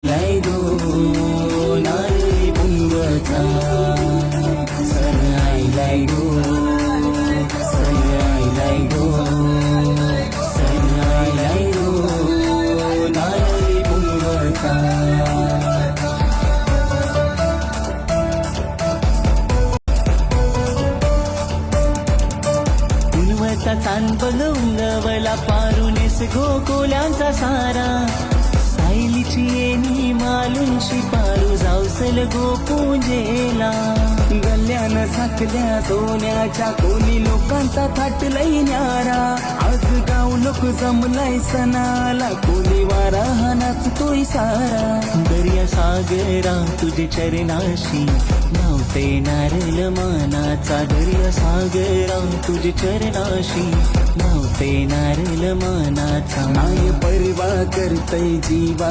लायगो नारळी पुंगचा सर आई लायगो सर आई लायगो सर आई लायगो नारळी पुंगचा पुनवचा चांद बघ उंगवला पारुनेस गोकुलांचा सारा सायलीची येणी मालूनशी पारू जावसल गोपूंजेला गल्यान साकल्या सोन्याच्या कोणी लोकांचा थाटलय न्यारा आज गाव लोक जमलाय सणाला कोणी वारा हा नाचतोय सारा दर्या सागरा तुझे चरणाशी नावते नारळ मानाचा दर्या सागरा तुझे चरणाशी नावते नारळ मानाचा माय परवा करतय जीवा